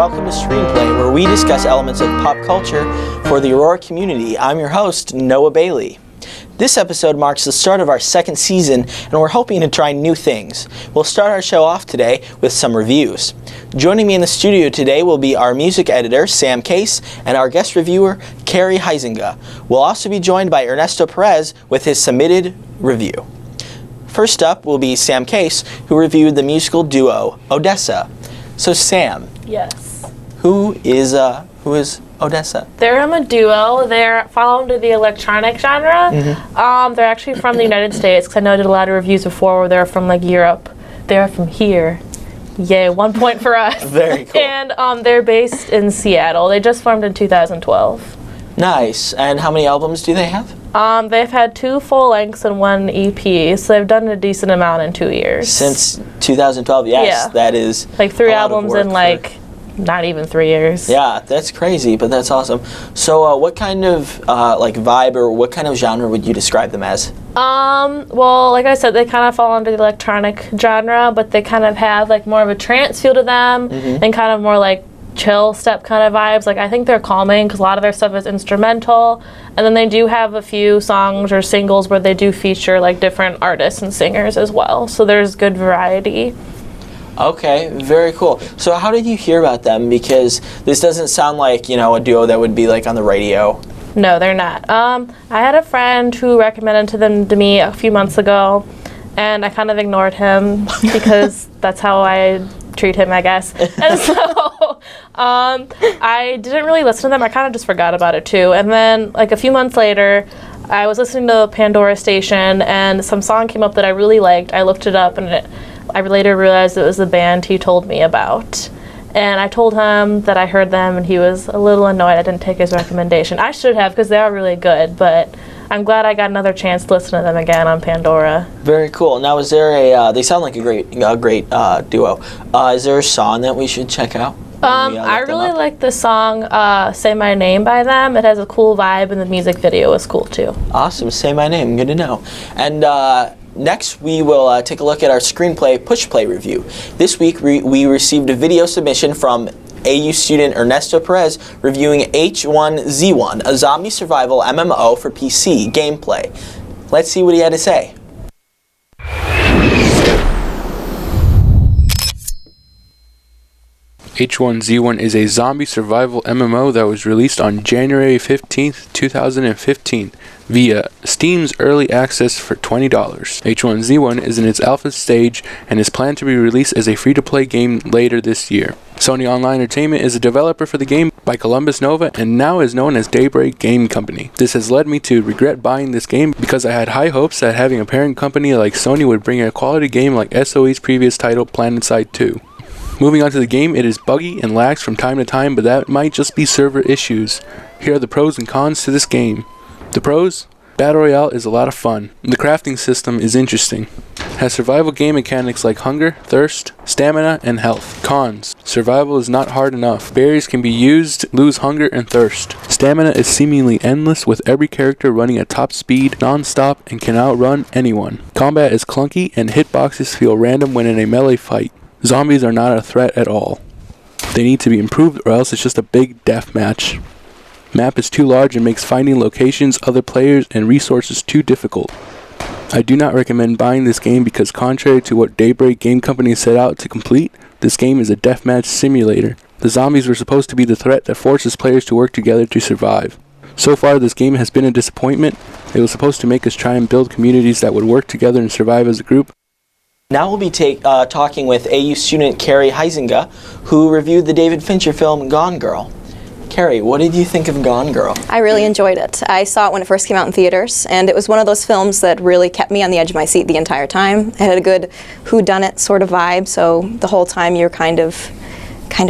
welcome to Screenplay, where we discuss elements of pop culture for the Aurora community. I'm your host, Noah Bailey. This episode marks the start of our second season, and we're hoping to try new things. We'll start our show off today with some reviews. Joining me in the studio today will be our music editor, Sam Case, and our guest reviewer, Carrie Huizinga. We'll also be joined by Ernesto Perez with his submitted review. First up will be Sam Case, who reviewed the musical duo, Odessa. So Sam. Yes. Who is Odessa? They're a duo. They fall under the electronic genre. Mm-hmm. They're actually from the United States, because I know I did a lot of reviews before where they're from Europe. They're from here. Yay, 1 point for us. Very cool. And they're based in Seattle. They just formed in 2012. Nice. And how many albums do they have? They've had 2 full lengths and 1 EP, so they've done a decent amount in 2 years. Since 2012, yes. Yeah. That is like 3 albums in not even 3 years. Yeah, that's crazy, but that's awesome. So what kind of vibe or what kind of genre would you describe them as? Well, like I said, they kind of fall under the electronic genre, but they kind of have more of a trance feel to them, and kind of more chill step kind of vibes. I think they're calming because a lot of their stuff is instrumental, and then they do have a few songs or singles where they do feature different artists and singers as well, so there's good variety. Okay, very cool. So how did you hear about them? Because this doesn't sound like, a duo that would be on the radio. No, they're not. I had a friend who recommended them to me a few months ago, and I kind of ignored him because that's how I treat him, I guess. And so I didn't really listen to them. I kind of just forgot about it too. And then a few months later, I was listening to Pandora station, and some song came up that I really liked. I looked it up, and I later realized it was the band he told me about. And I told him that I heard them, and he was a little annoyed I didn't take his recommendation. I should have, because they are really good, but I'm glad I got another chance to listen to them again on Pandora. Very cool. Now, is there they sound like a great duo. Is there a song that we should check out? I really like the song Say My Name by them. It has a cool vibe, and the music video is cool too. Awesome. Say My Name. Good to know. And next, we will take a look at our screenplay push play review. This week, we received a video submission from AU student Ernesto Perez reviewing H1Z1, a zombie survival MMO for PC gameplay. Let's see what he had to say. H1Z1 is a zombie survival MMO that was released on January 15th, 2015 via Steam's Early Access for $20. H1Z1 is in its alpha stage and is planned to be released as a free-to-play game later this year. Sony Online Entertainment is a developer for the game by Columbus Nova and now is known as Daybreak Game Company. This has led me to regret buying this game because I had high hopes that having a parent company like Sony would bring a quality game like SOE's previous title, PlanetSide 2. Moving on to the game, it is buggy and lags from time to time, but that might just be server issues. Here are the pros and cons to this game. The pros? Battle Royale is a lot of fun. The crafting system is interesting. Has survival game mechanics like hunger, thirst, stamina, and health. Cons. Survival is not hard enough. Berries can be used, lose hunger and thirst. Stamina is seemingly endless with every character running at top speed, non-stop, and can outrun anyone. Combat is clunky and hitboxes feel random when in a melee fight. Zombies are not a threat at all. They need to be improved or else it's just a big death match. Map is too large and makes finding locations, other players, and resources too difficult. I do not recommend buying this game because contrary to what Daybreak Game Company set out to complete, this game is a deathmatch simulator. The zombies were supposed to be the threat that forces players to work together to survive. So far, this game has been a disappointment. It was supposed to make us try and build communities that would work together and survive as a group. Now we'll be talking with AU student Carrie Huizinga, who reviewed the David Fincher film Gone Girl. Carrie, what did you think of Gone Girl? I really enjoyed it. I saw it when it first came out in theaters, and it was one of those films that really kept me on the edge of my seat the entire time. It had a good whodunit sort of vibe, so the whole time you're kind of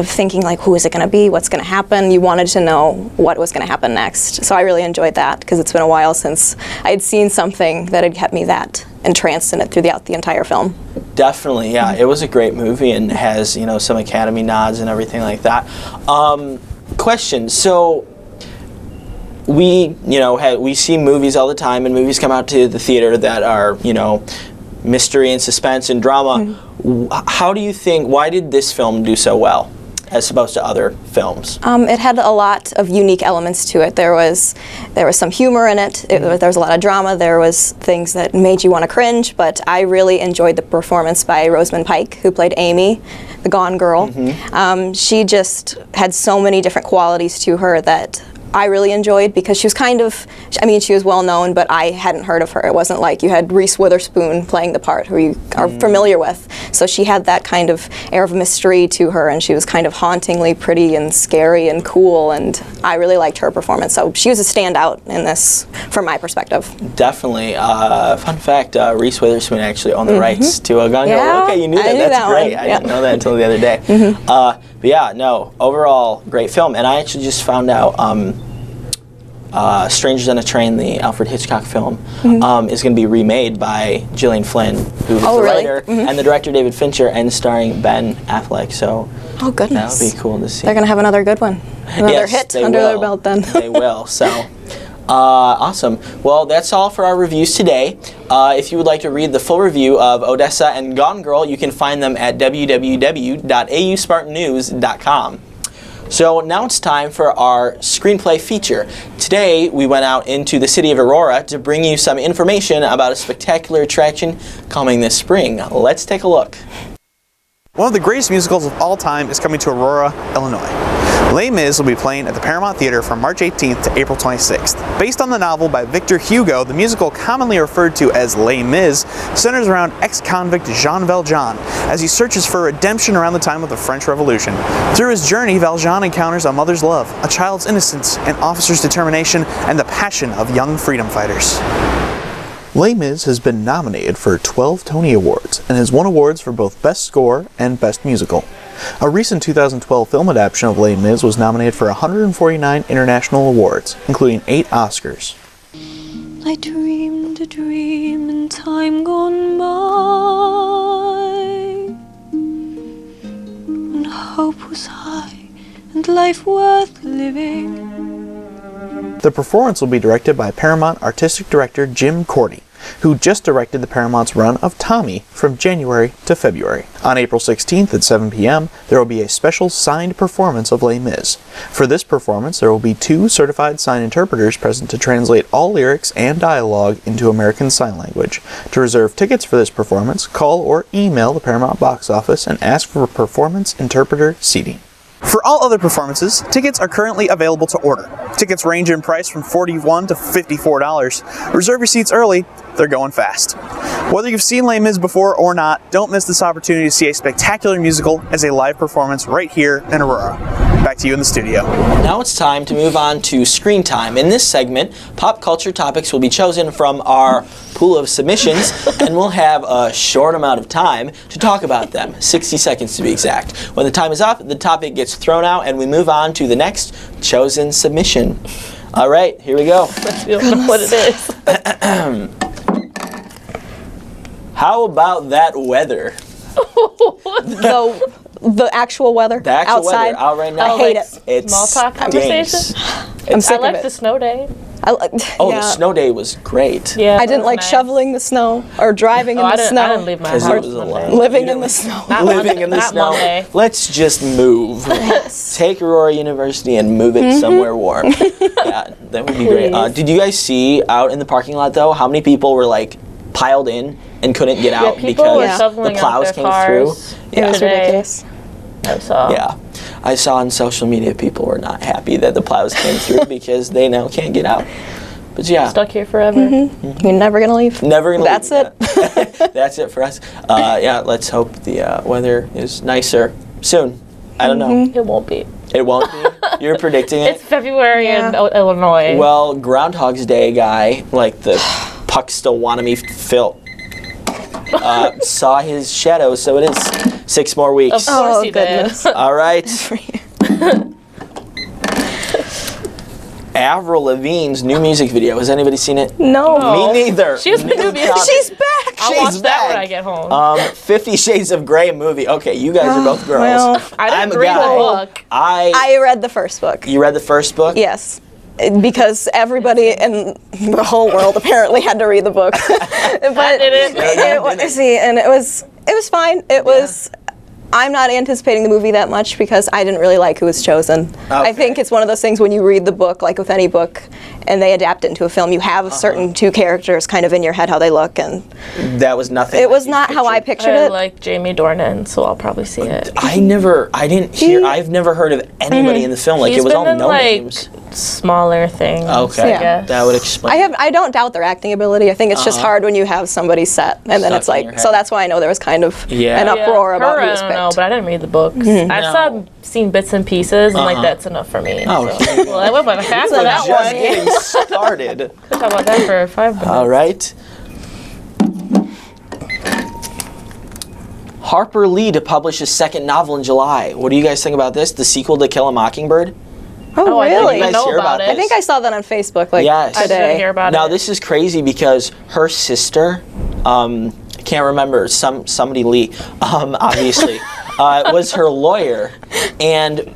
thinking who is it going to be, what's going to happen. You wanted to know what was going to happen next. So I really enjoyed that because it's been a while since I had seen something that had kept me that entranced in it throughout the entire film. Definitely, yeah. It was a great movie and has, some Academy nods and everything like that. Question, so we see movies all the time, and movies come out to the theater that are, mystery and suspense and drama. How do you think, why did this film do so well? as opposed to other films? It had a lot of unique elements to it. There was some humor in it. There was a lot of drama. There was things that made you want to cringe, but I really enjoyed the performance by Rosamund Pike, who played Amy, the Gone Girl. She just had so many different qualities to her that I really enjoyed, because she was kind of, I mean, she was well known, but I hadn't heard of her. It wasn't like you had Reese Witherspoon playing the part who you are familiar with. So she had that kind of air of mystery to her, and she was kind of hauntingly pretty and scary and cool, and I really liked her performance. So she was a standout in this from my perspective. Definitely. Fun fact, Reese Witherspoon actually owned the rights to a Gone Girl. Yeah, Okay, you knew that. I knew That's that great. one. I didn't know that until the other day. But yeah, no, overall, great film. And I actually just found out Strangers on a Train, the Alfred Hitchcock film, is going to be remade by Gillian Flynn, who is the writer, and the director David Fincher, and starring Ben Affleck. So oh goodness, that would be cool to see. They're going to have another good one, another hit under their belt then. They will. So. Awesome. Well, that's all for our reviews today. If you would like to read the full review of Odessa and Gone Girl, you can find them at www.auspartannews.com. So now it's time for our screenplay feature. Today we went out into the city of Aurora to bring you some information about a spectacular attraction coming this spring. Let's take a look. One of the greatest musicals of all time is coming to Aurora, Illinois. Les Mis will be playing at the Paramount Theater from March 18th to April 26th. Based on the novel by Victor Hugo, the musical, commonly referred to as Les Mis, centers around ex-convict Jean Valjean as he searches for redemption around the time of the French Revolution. Through his journey, Valjean encounters a mother's love, a child's innocence, an officer's determination, and the passion of young freedom fighters. Les Mis has been nominated for 12 Tony Awards and has won awards for both Best Score and Best Musical. A recent 2012 film adaptation of Les Mis was nominated for 149 international awards, including 8 Oscars. I dreamed a dream in time gone by, when hope was high and life worth living. The performance will be directed by Paramount Artistic Director Jim Cordy, who just directed the Paramount's run of Tommy from January to February. On April 16th at 7 p.m., there will be a special signed performance of Les Mis. For this performance, there will be 2 certified sign interpreters present to translate all lyrics and dialogue into American Sign Language. To reserve tickets for this performance, call or email the Paramount box office and ask for performance interpreter seating. For all other performances, tickets are currently available to order. Tickets range in price from $41 to $54. Reserve your seats early, they're going fast. Whether you've seen Les Mis before or not, don't miss this opportunity to see a spectacular musical as a live performance right here in Aurora. Back to you in the studio. Now it's time to move on to Screen Time. In this segment, pop culture topics will be chosen from our pool of submissions, and we'll have a short amount of time to talk about them, 60 seconds to be exact. When the time is up, the topic gets thrown out, and we move on to the next chosen submission. All right, here we go. You don't know what it is. How about that weather? The actual weather The actual outside. weather out right now. I hate it. It Small talk conversation. I'm sick I liked of the it. snow day. The snow day was great. Yeah, I that didn't was like nice. shoveling the snow or driving in I the didn't, snow. I didn't leave my Because house. it was a Monday. lot. Living in the snow. Not Living in the not snow. Monday. Let's just move. Take Aurora University and move it somewhere warm. Yeah, that would be great. Did you guys see out in the parking lot though how many people were like piled in and couldn't get out people were because shoveling the plows out their came through? cars. It was Today. ridiculous. I saw. Yeah. I saw on social media people were not happy that the plows came through because they now can't get out. But yeah. Stuck here forever. You're never gonna leave. Never gonna That's leave. it. That's it for us. Yeah, let's hope the weather is nicer soon. I don't know. It won't be. It won't be. You're predicting it. It's February Yeah. in Illinois. Well, Groundhog's Day guy, like the Puck-Still-Wannabe Phil, saw his shadow, so it is 6 more Of weeks. course he goodness. did. All right. Avril Lavigne's new music video. Has anybody seen it? No. Me neither. She has the new music. She's back. I'll She's watch that when back. I get home. 50 Shades of Grey movie. Okay, you guys are both girls. well, I I'm didn't a read guy. the book. I read the first book. You read the first book? Yes. Because everybody in the whole world apparently had to read the book. But didn't. No, you didn't. see, and it was fine. It was I'm not anticipating the movie that much because I didn't really like who was chosen. I think it's one of those things when you read the book, like with any book, and they adapt it into a film, you have certain two characters kind of in your head how they look, and that was nothing. it was not how I pictured I it. like Jamie Dornan, so I'll probably see it. I've never heard of anybody in the film. Like, He's it was been all in, no like, names. smaller things. Okay, I guess. that would explain. I don't doubt their acting ability. I think it's just hard when you have somebody set, and then Stuck it's in like, your so head. that's why I know there was kind of Yeah. an uproar about Her, who I was don't picked. know, but I didn't read the books. I've seen bits and pieces, and like that's enough for me. Oh, so. Well, I went by half of that just one. getting started. Could talk about that for 5 minutes. All right. Harper Lee to publish his second novel in July. What do you guys think about this? The sequel to Kill a Mockingbird? Oh, I didn't really? even know hear about about it. I think I saw that on Facebook Yes. I didn't today. hear about Now it. this is crazy because her sister, I can't remember, somebody Lee, obviously, was her lawyer, and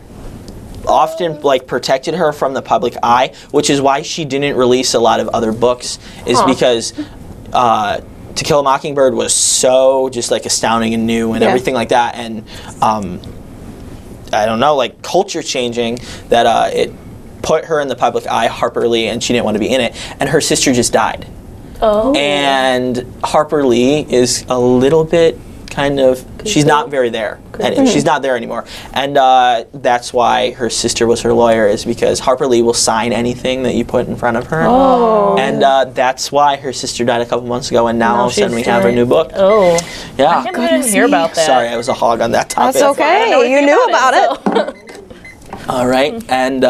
often like protected her from the public eye, which is why she didn't release a lot of other books. Is because To Kill a Mockingbird was so just like astounding and new and everything like that, and I don't know, like culture changing that it put her in the public eye, Harper Lee, and she didn't want to be in it, and her sister just died. Oh. And Harper Lee is a little bit kind of, she's not very there. And she's not there anymore. And that's why her sister was her lawyer, is because Harper Lee will sign anything that you put in front of her. Oh. And that's why her sister died a couple months ago, and now all of a sudden we have her new book. Oh. Yeah. I didn't hear about that. Sorry, I was a hog on that topic. That's okay. You knew about it. All right, and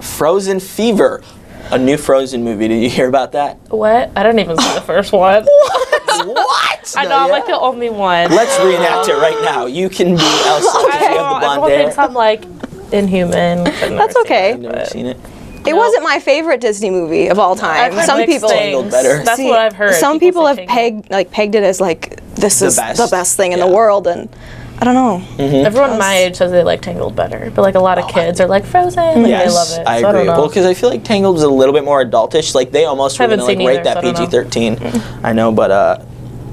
Frozen Fever, a new Frozen movie. Did you hear about that? What? I didn't even see the first one. What? I know, I'm like the only one. Let's reenact it right now. You can be Elsa because you have the blonde Everyone hair. thinks I'm like inhuman. That's okay. I've never seen it. It wasn't my favorite Disney movie of all time. I've heard Some mixed people things. better. That's what I've heard. Some people have say Tangled. pegged it as like this is best. the best thing in the world, and I don't know. Everyone my age says they like Tangled better, but like a lot of kids are like Frozen. Like, Yes, they love it. I so agree. I don't know. Well, because I feel like Tangled is a little bit more adultish. Like they almost were Haven't gonna like seen rate either, that so I don't PG-13. I know, but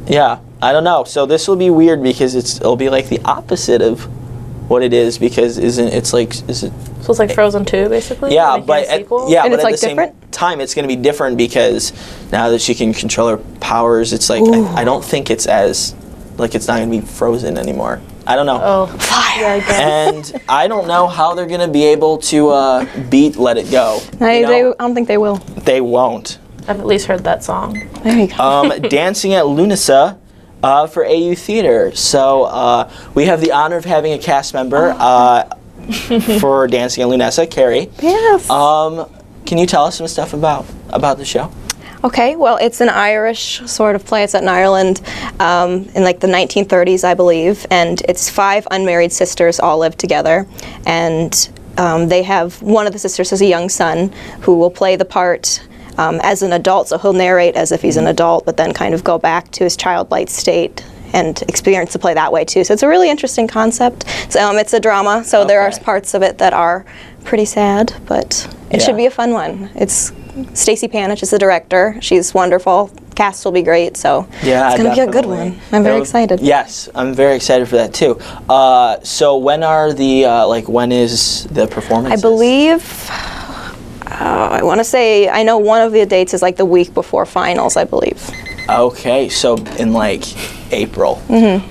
yeah, I don't know. So this will be weird because it'll be like the opposite of what it is, because is it? So it's like Frozen 2, basically? Yeah, Making but a sequel? yeah, And but it's, at like, the same different? time, it's going to be different because now that she can control her powers, it's like I don't think it's as like it's not going to be Frozen anymore. I don't know. Oh, yeah, I guess. And I don't know how they're going to be able to beat Let It Go. I You know? don't think they will. They won't. I've at least heard that song. There you go. Dancing at Lunasa for AU Theater. So we have the honor of having a cast member for Dancing at Lunasa, Carrie. Yes. Can you tell us some stuff about the show? Okay, well, it's an Irish sort of play. It's set in Ireland in like the 1930s, I believe, and it's 5 unmarried sisters all live together, and they have, one of the sisters has a young son who will play the part as an adult, so he'll narrate as if he's an adult, but then kind of go back to his childlike state and experience the play that way too. So it's a really interesting concept. So it's a drama, so there are parts of it that are pretty sad, but it should be a fun one. It's Stacey Panich is the director. She's wonderful. Cast will be great, so it's going to be a good one. I'm very excited. Yes, I'm very excited for that too. So when are the when is the performance? I believe, I want to say, I know one of the dates is like the week before finals, I believe. Okay, so in like April.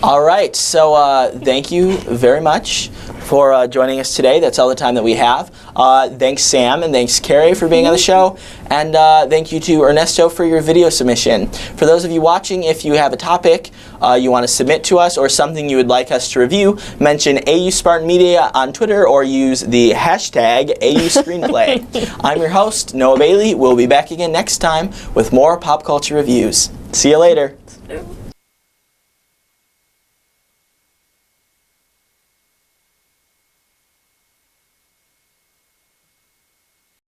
All right, so thank you very much for joining us today. That's all the time that we have. Thanks Sam and thanks Carrie for being on the show, and thank you to Ernesto for your video submission. For those of you watching, if you have a topic you want to submit to us or something you would like us to review, mention AU Spartan Media on Twitter or use the hashtag AU Screenplay. I'm your host, Noah Bailey. We'll be back again next time with more pop culture reviews. See you later.